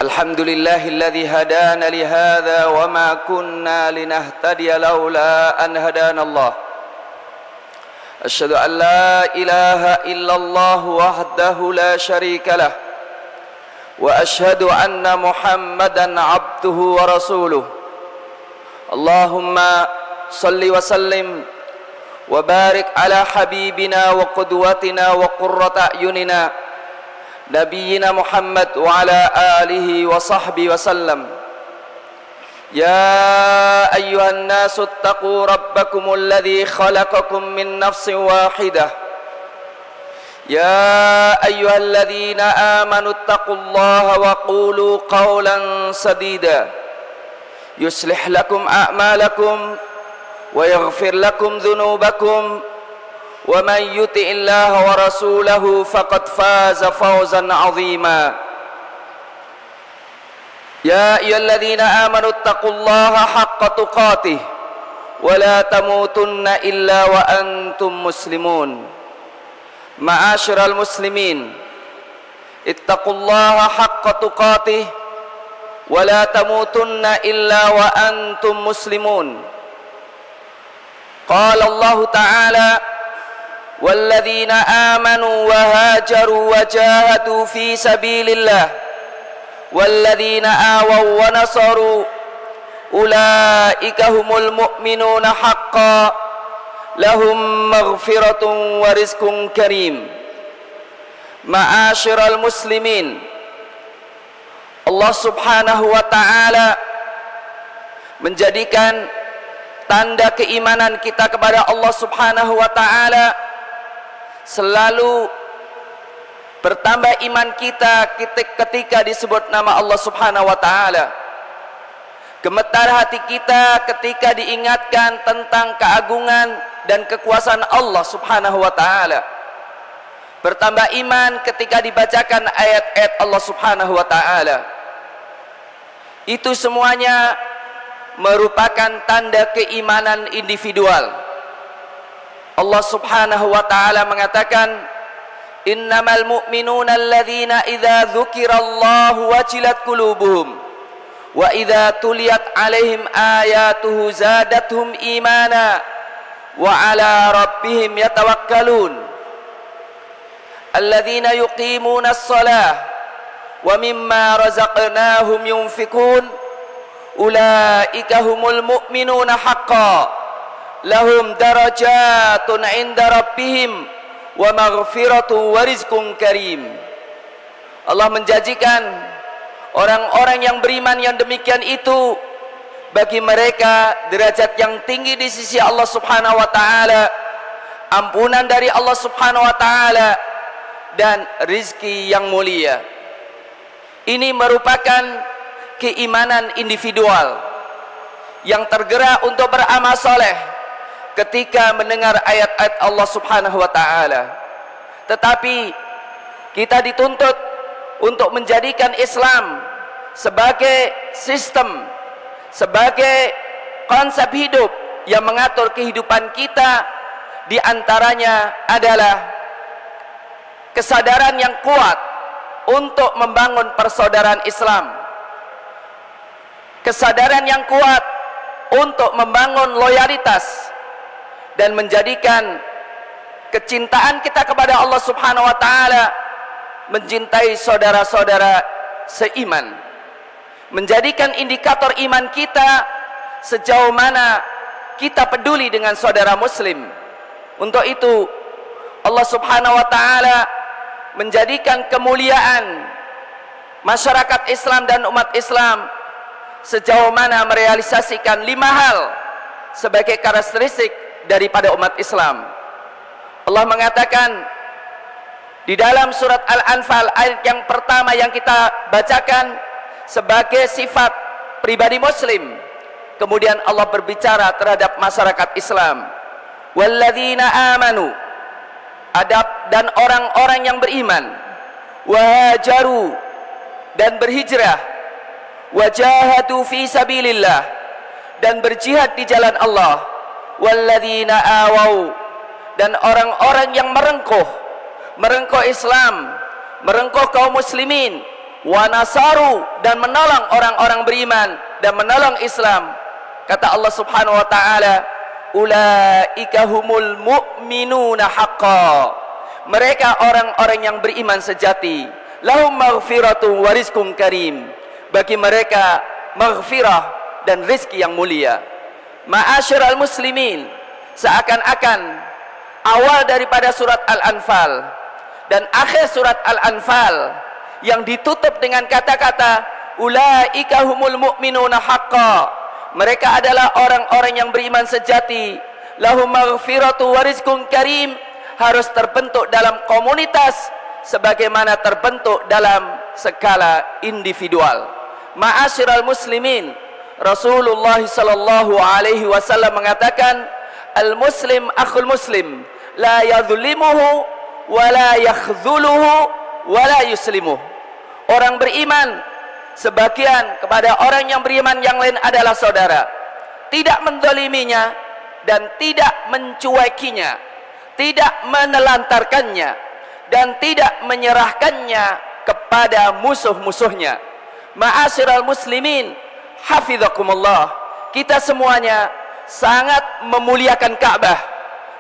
الحمد لله الذي هدانا لهذا وما كنا لنهتدي لولا أن هدانا الله أشهد أن لا إله إلا الله وحده لا شريك له وأشهد أن محمدا عبده ورسوله اللهم صل وسلم وبارك على حبيبنا وقدوتنا وقرة أعيننا نبينا محمد وعلى آله وصحبه وسلم يا أيها الناس اتقوا ربكم الذي خلقكم من نفس واحدة يا أيها الذين آمنوا اتقوا الله وقولوا قولا سديدا يصلح لكم أعمالكم ويغفر لكم ذنوبكم ومن يطع الله ورسوله فقد فاز فوزا عظيما يا أيها الذين آمنوا اتقوا الله حق تقاته ولا تموتن إلا وأنتم مسلمون معاشر المسلمين اتقوا الله حق تقاته ولا تموتن إلا وأنتم مسلمون قال الله تعالى والذين آمنوا وهاجروا وجاهدوا في سبيل الله والذين آووا ونصروا أولئك هم المؤمنون حقا لهم مغفرة ورزق كريم معاشر المسلمين Allah subhanahu wa ta'ala menjadikan tanda keimanan kita kepada Allah subhanahu wa ta'ala selalu bertambah iman kita ketika disebut nama Allah subhanahu wa ta'ala. Gemetar hati kita ketika diingatkan tentang keagungan dan kekuasaan Allah subhanahu wa ta'ala. Bertambah iman ketika dibacakan ayat-ayat Allah subhanahu wa ta'ala. Itu semuanya merupakan tanda keimanan individual. Allah subhanahu wa ta'ala mengatakan innamal mu'minuna alladhina idza dzukirallahu wajilat qulubuhum wa idza tuliyat alaihim ayatuhu zadatuhum imana wa ala rabbihim yatawakkalun alladhina yuqimuna as-salah wa mimma razaqnahum yunfikun ulaika humul mu'minuna haqqan lahum darajatun 'inda rabbihim wa maghfiratu wa rizqun karim. Allah menjanjikan orang-orang yang beriman yang demikian itu bagi mereka derajat yang tinggi di sisi Allah subhanahu wa ta'ala, ampunan dari Allah subhanahu wa ta'ala, dan rizki yang mulia. Ini merupakan keimanan individual yang tergerak untuk beramal soleh ketika mendengar ayat-ayat Allah subhanahu wa ta'ala. Tetapi kita dituntut untuk menjadikan Islam sebagai sistem, sebagai konsep hidup yang mengatur kehidupan kita. Di antaranya adalah kesadaran yang kuat untuk membangun persaudaraan Islam, kesadaran yang kuat untuk membangun loyalitas dan menjadikan kecintaan kita kepada Allah subhanahu wa ta'ala mencintai saudara-saudara seiman, menjadikan indikator iman kita sejauh mana kita peduli dengan saudara muslim. Untuk itu Allah subhanahu wa ta'ala menjadikan kemuliaan masyarakat Islam dan umat Islam sejauh mana merealisasikan 5 hal sebagai karakteristik daripada umat Islam. Allah mengatakan di dalam surat Al-Anfal ayat yang pertama yang kita bacakan sebagai sifat pribadi muslim. Kemudian Allah berbicara terhadap masyarakat Islam. Walladzina amanu, dan orang-orang yang beriman, wahajaru, dan berhijrah, wajahadu fi sabilillah, dan berjihad di jalan Allah, walladzina awau, dan orang-orang yang merengkuh Islam, merengkuh kaum muslimin, wa nasaru, dan menolong orang-orang beriman dan menolong Islam. Kata Allah Subhanahu wa taala, ulaika humul mu'minuna haqqan. Mereka orang-orang yang beriman sejati. Lahum maghfiratun wa rizqun karim. Bagi mereka maghfirah dan rizki yang mulia. Ma'asyiral muslimin, seakan-akan awal daripada surat Al-Anfal dan akhir surat Al-Anfal yang ditutup dengan kata-kata ulaika humul mu'minuna haqqan. Mereka adalah orang-orang yang beriman sejati. Lahum maghfiratu wa rizqun karim, harus terbentuk dalam komunitas sebagaimana terbentuk dalam skala individual. Ma'asyiral muslimin, Rasulullah sallallahu alaihi wasallam mengatakan, al-muslim akhul muslim, la yadhlimuhu wa la yakhdhuluhu wa la yuslimuh. Orang beriman sebagian kepada orang yang beriman yang lain adalah saudara, tidak menzaliminya dan tidak mencuekinya, tidak menelantarkannya dan tidak menyerahkannya kepada musuh-musuhnya. Ma'asyiral muslimin, hafizakumullah, kita semuanya sangat memuliakan Ka'bah,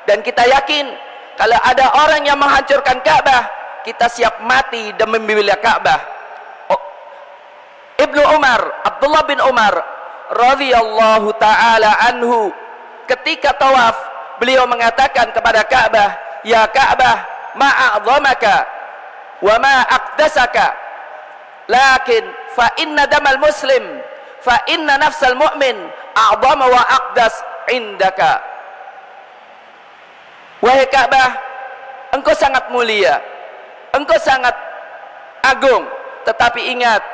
dan kita yakin kalau ada orang yang menghancurkan Ka'bah, kita siap mati demi membela Ka'bah. Ibnu Umar, Abdullah bin Umar radhiyallahu taala anhu, ketika tawaf beliau mengatakan kepada Ka'bah, ya Ka'bah, ma'a'zamaka wa ma'aqdasaka, lakin fa inna damal muslim, fa inna nafsal mu'min a'zama wa aqdas indaka. Wahai Ka'bah, engkau sangat mulia, engkau sangat agung, tetapi ingat,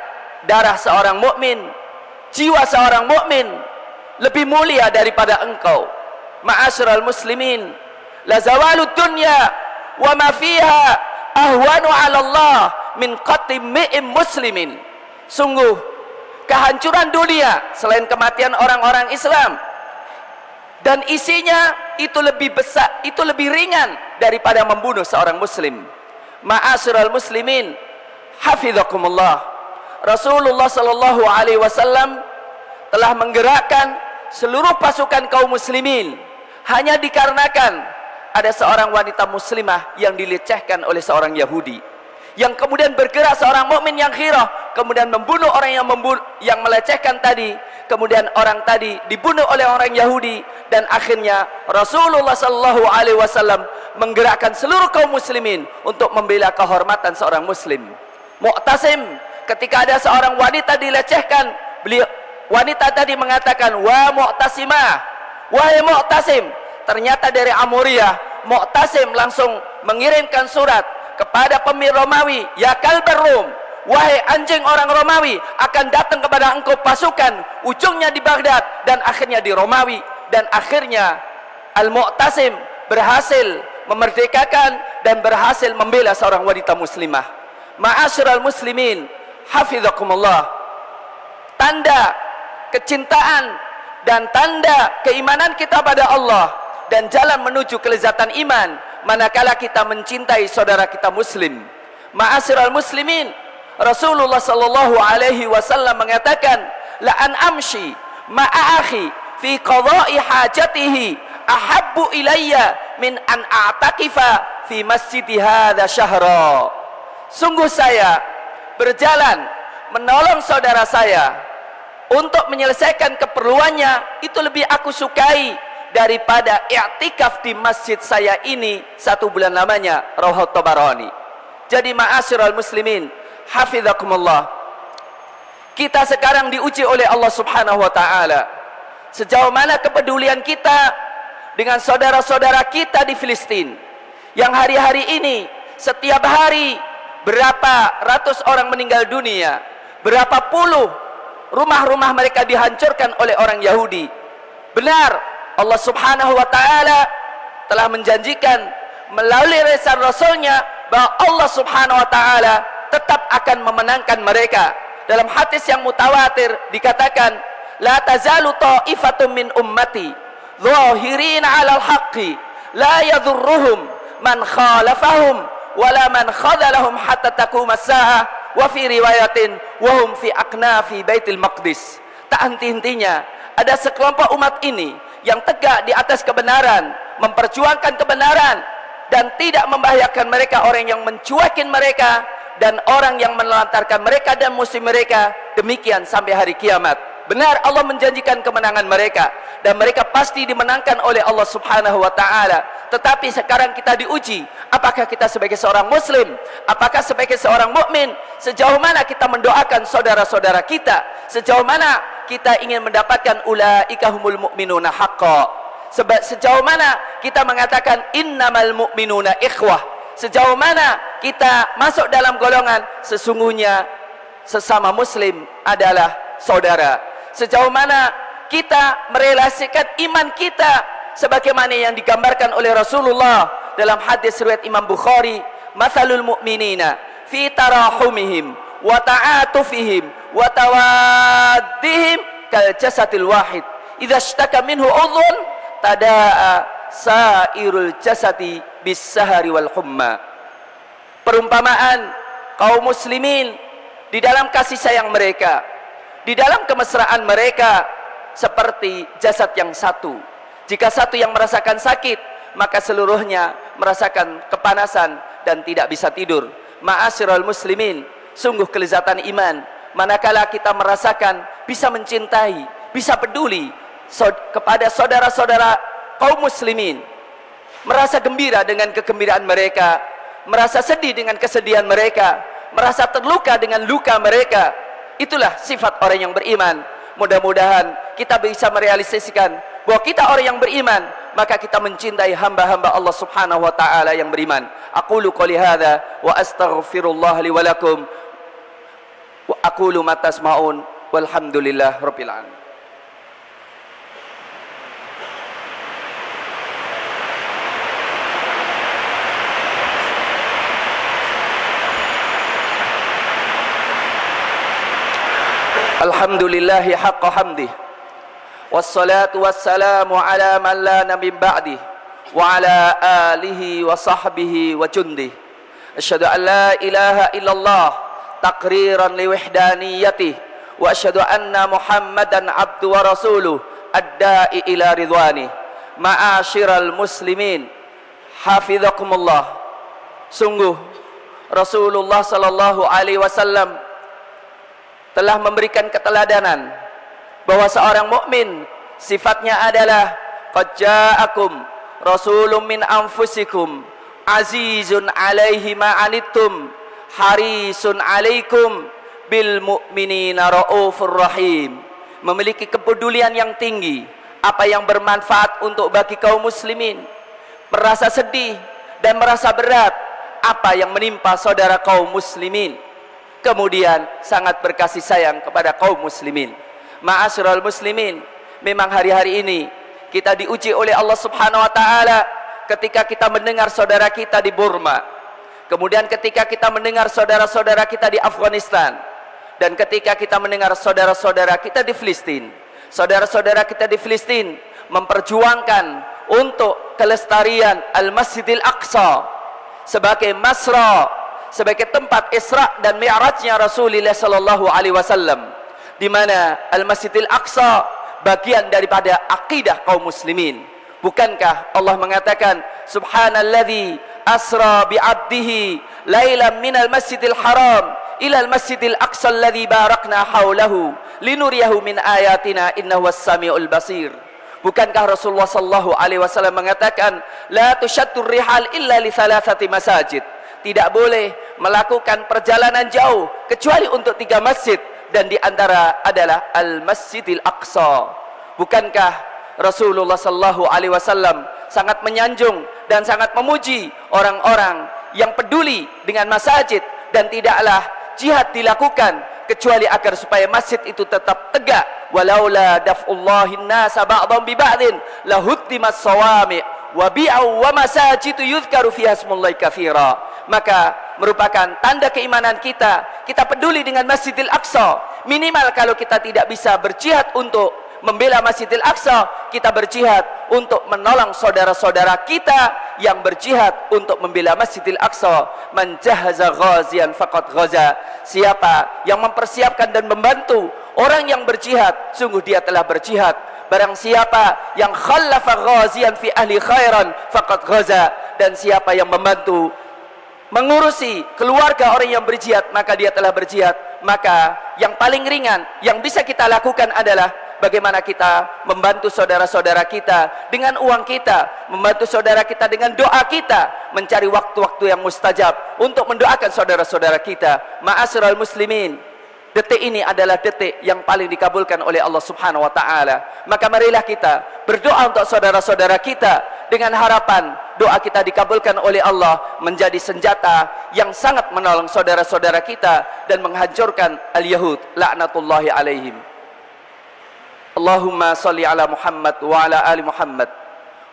darah seorang mukmin, jiwa seorang mukmin lebih mulia daripada engkau. Ma'asyiral muslimin, la zawalud dunya wa ma fiha ahwanu 'ala Allah min qatli mi'im muslimin. Sungguh kehancuran dunia selain kematian orang-orang Islam dan isinya itu lebih besar, itu lebih ringan daripada membunuh seorang muslim. Ma'asyiral muslimin, hafizakumullah, Rasulullah sallallahu alaihi wasallam telah menggerakkan seluruh pasukan kaum muslimin hanya dikarenakan ada seorang wanita muslimah yang dilecehkan oleh seorang Yahudi, yang kemudian bergerak seorang mukmin yang khirah, kemudian membunuh orang yang melecehkan tadi, kemudian orang tadi dibunuh oleh orang Yahudi, dan akhirnya Rasulullah sallallahu alaihi wasallam menggerakkan seluruh kaum muslimin untuk membela kehormatan seorang muslim. Mu'tasim, ketika ada seorang wanita dilecehkan, wanita tadi mengatakan, wa Mu'tasimah, wahai Mu'tasim. Ternyata dari Amuriyah, Mu'tasim langsung mengirimkan surat kepada pemir Romawi, ya kalbar Rum, wahai anjing orang Romawi, akan datang kepada engkau pasukan, ujungnya di Baghdad dan akhirnya di Romawi. Dan akhirnya Al-Mu'tasim berhasil memerdekakan dan berhasil membela seorang wanita muslimah. Ma'asyiral muslimin, hafizakumullah, tanda kecintaan dan tanda keimanan kita pada Allah dan jalan menuju kelezatan iman manakala kita mencintai saudara kita muslim. Ma'asyiral muslimin, Rasulullah sallallahu alaihi wasallam mengatakan, la an amshi ma'a akhi fi qada'i hajatihi ahabbu ilayya min an a'takifa fi masjidi hadza syahra. Sungguh saya berjalan menolong saudara saya untuk menyelesaikan keperluannya, itu lebih aku sukai daripada i'tikaf di masjid saya ini 1 bulan lamanya. Rawahut Tabarani. Jadi ma'asyiral muslimin, hafizakumullah, kita sekarang diuji oleh Allah Subhanahu wa taala. Sejauh mana kepedulian kita dengan saudara-saudara kita di Filistin yang hari-hari ini setiap hari berapa ratus orang meninggal dunia, berapa puluh rumah-rumah mereka dihancurkan oleh orang Yahudi. Benar, Allah Subhanahu wa taala telah menjanjikan melalui lisan Rasulnya bahwa Allah Subhanahu wa taala tetap akan memenangkan mereka. Dalam hadis yang mutawatir dikatakan, la tazalu ta'ifatun min ummati zahirin 'alal haqqi la yadhurruhum man khalafahum wala man khadalahum hatta taquma as-saa'ah wa fi riwayatin wa hum fi aqnafi Baitul Maqdis. Tak henti-hentinya ada sekelompok umat ini yang tegak di atas kebenaran, memperjuangkan kebenaran dan tidak membahayakan mereka orang yang mencuekin mereka dan orang yang menelantarkan mereka dan musuh mereka, demikian sampai hari kiamat. Benar, Allah menjanjikan kemenangan mereka dan mereka pasti dimenangkan oleh Allah Subhanahu wa taala. Tetapi sekarang kita diuji, apakah kita sebagai seorang muslim, apakah sebagai seorang mukmin, sejauh mana kita mendoakan saudara-saudara kita, sejauh mana kita ingin mendapatkan ulaika humul mu'minuna haqqan, sejauh mana kita mengatakan innamal mu'minuna ikhwah, sejauh mana kita masuk dalam golongan sesungguhnya sesama muslim adalah saudara, sejauh mana kita merelasikan iman kita sebagaimana yang digambarkan oleh Rasulullah dalam hadis riwayat Imam Bukhari, mathalul mu'minina fi tarahumihim wa ta'atufihim wa tawaddihim kal jasadil wahid idza ishtaka minhu udhun tadaa sairul jasadi bis sahari wal humma. Perumpamaan kaum muslimin di dalam kasih sayang mereka, di dalam kemesraan mereka seperti jasad yang satu. Jika satu yang merasakan sakit, maka seluruhnya merasakan kepanasan dan tidak bisa tidur. Ma'asyiral muslimin, sungguh kelezatan iman manakala kita merasakan bisa mencintai, bisa peduli kepada saudara-saudara kaum muslimin, merasa gembira dengan kegembiraan mereka, merasa sedih dengan kesedihan mereka, merasa terluka dengan luka mereka. Itulah sifat orang yang beriman. Mudah-mudahan kita bisa merealisasikan bahwa kita orang yang beriman, maka kita mencintai hamba-hamba Allah Subhanahu wa taala yang beriman. Aqulu qouli hadza wa astaghfirullah li wa lakum wa aqulu ma tasma'un walhamdulillah rabbil alamin. Alhamdulillahi haqqa hamdih wassalatu wassalamu ala man la nabiyya ba'dih wa ala alihi wa sahbihi wa jundih. Asyhadu an la ilaha illallah taqriran li wahdaniyatih wa asyhadu anna Muhammadan abdu wa rasuluh ad-da'i ila ridwanih. Ma'asyiral muslimin, hafizakumullah. Sungguh Rasulullah sallallahu alaihi wasallam telah memberikan keteladanan bahwa seorang mukmin sifatnya adalah qad ja'akum rasulun min anfusikum azizun 'alaihi ma 'anittum harisun 'alaikum bil mu'minina raufur rahim. Memiliki kepedulian yang tinggi, apa yang bermanfaat untuk bagi kaum muslimin, merasa sedih dan merasa berat apa yang menimpa saudara kaum muslimin, kemudian sangat berkasih sayang kepada kaum muslimin. Ma'asyiral muslimin, memang hari-hari ini kita diuji oleh Allah Subhanahu wa taala ketika kita mendengar saudara kita di Burma, kemudian ketika kita mendengar saudara-saudara kita di Afghanistan, dan ketika kita mendengar saudara-saudara kita di Filistin. Saudara-saudara kita di Filistin memperjuangkan untuk kelestarian Al-Masjidil Aqsa sebagai masra, sebagai tempat Isra dan Mi'rajnya Rasulullah sallallahu alaihi wasallam, di mana Al-Masjidil Aqsa bagian daripada akidah kaum muslimin. Bukankah Allah mengatakan subhanalladzi asra bi'abdihi lailan minal masjidil haram ilal masjidil aqsa alladzi barakna haulahu linuriyahu min ayatina innahu was-sami'ul basir. Bukankah Rasulullah sallallahu alaihi wasallam mengatakan la tusyattur rihal illa li thalathati masajid, tidak boleh melakukan perjalanan jauh kecuali untuk 3 masjid, dan di antara adalah Al-Masjidil Aqsa. Bukankah Rasulullah sallallahu alaihi wasallam sangat menyanjung dan sangat memuji orang-orang yang peduli dengan masjid, dan tidaklah jihad dilakukan kecuali agar supaya masjid itu tetap tegak. Walaula daf'ullahin nasa ba'dhum bi ba'din lahuddimas sawami' wa bi'u wa masajidu yuzkaru fiha ismullahi katsira. Maka merupakan tanda keimanan kita peduli dengan Masjidil Aqsa. Minimal kalau kita tidak bisa berjihad untuk membela Masjidil Aqsa, kita berjihad untuk menolong saudara-saudara kita yang berjihad untuk membela Masjidil Aqsa. Man jahaza ghazian faqad ghaza. Siapa yang mempersiapkan dan membantu orang yang berjihad, sungguh dia telah berjihad. Barang siapa yang khallafa ghazian fi ahli khairan faqad ghaza. Dan siapa yang membantu mengurusi keluarga orang yang berjihad, maka dia telah berjihad. Maka yang paling ringan yang bisa kita lakukan adalah bagaimana kita membantu saudara-saudara kita dengan uang kita, membantu saudara kita dengan doa kita, mencari waktu-waktu yang mustajab untuk mendoakan saudara-saudara kita. Ma'asyiral muslimin, detik ini adalah detik yang paling dikabulkan oleh Allah Subhanahu wa taala. Maka marilah kita berdoa untuk saudara-saudara kita dengan harapan doa kita dikabulkan oleh Allah, menjadi senjata yang sangat menolong saudara-saudara kita dan menghancurkan al-Yahud laknatullahi alaihim. Allahumma salli ala Muhammad wa ala ali Muhammad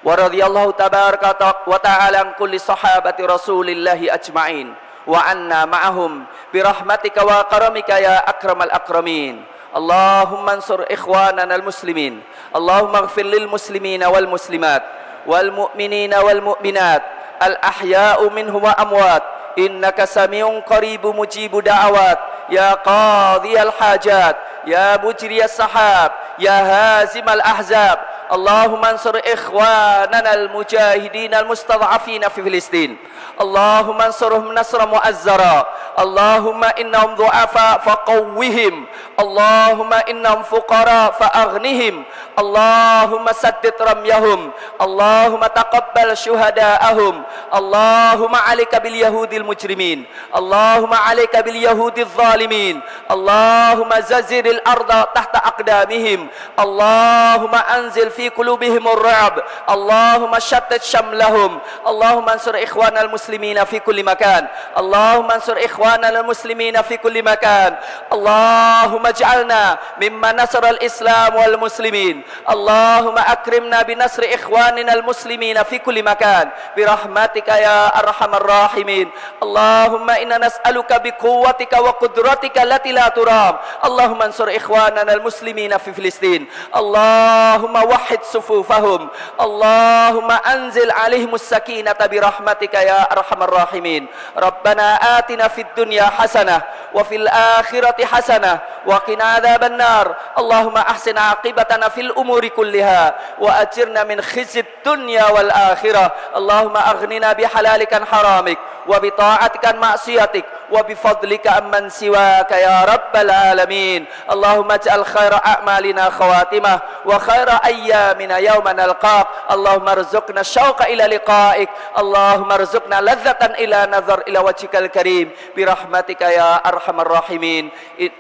wa radhiyallahu tabaraka wa ta'ala an kulli sahabati Rasulillahi ajma'in wa anna ma'ahum bi rahmatika wa karamika ya akramal akramin. Allahumma ansur ikhwanana al-muslimin. Allahumma ighfir lil muslimina wal muslimat wal mu'minina wal mu'minat al ahya'u minhum wa amwat innaka sami'un qaribun mujibu da'awat ya qadhiyal hajat ya mujriyas sahab ya hazimal ahzab. Allahumma ansur ikhwanana al mujahidin al mustad'afina fi Filistin. Allahumma ansurhum nasra mu'azzara. Allahumma innahum du'afa faqawwihim. Allahumma innahum fuqara fa'aghnihim. Allahumma saddid ramyahum. Allahumma taqabbal syuhada'ahum. Allahumma alika bil yahudil mujrimin. Allahumma alika bil yahudil zalimin. Allahumma zaziril arda tahta aqdamihim. Allahumma anzil fi qulubihim ar-ra'b. Allahumma shattit shamlahum. Allahumma ansur ikhwanal muslimina fi kulli makan. Allahumma ansur ikhwanal muslimina fi kulli makan. Allahumma ij'alna mimman nasara al-islam wal muslimin. Allahumma akrimna bi nasri ikhwanina al-muslimina fi kulli makan bi rahmatika ya arhamar rahimin. Allahumma inna nas'aluka bi quwwatika wa qudratika allati la turam. Allahumma ansur ikhwanana al-muslimina fi Filistin. Allahumma wahhid sufufahum. Allahumma anzil alaihimus sakinata bi rahmatika ya arhamar rahimin. Rabbana atina fid dunya hasanah wa fil akhirati hasanah wa qina adzaban nar. Allahumma ahsin aqibatana fil umuri kulliha wa ajirna min khizyid dunya wal akhirah. Allahumma aghnina bi halalika an haramik wa bi ta'atika an ma'siyatik wa bi fadlika amman siwaka ya rabbal alamin. Allahumma ij'al khaira a'malina khawatimah wa khaira ayyamina yawma nalqaq. Allahumma arzuqna syauqa ila liqa'ik. Allahumma arzuqna ladzatan ila nazar ila wajhikal karim bi rahmatika ya arhamar rahimin.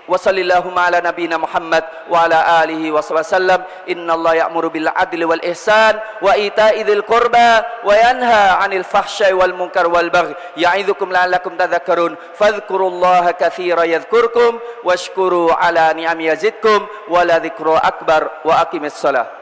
Wa sallallahu ala nabiyyina Muhammad wa ala alihi wa sallam. Innallaha ya'muru bil adli wal ihsan wa ita'i dzil qurba wa yanha 'anil fahsya'i wal munkar wal baghi ya'idzukum la'allakum tadhakkarun. Fadhkurullaha katsiran yadhkurkum washkuru ala ni'ami yazidkum wa la dzikru akbar wa aqimis shalah.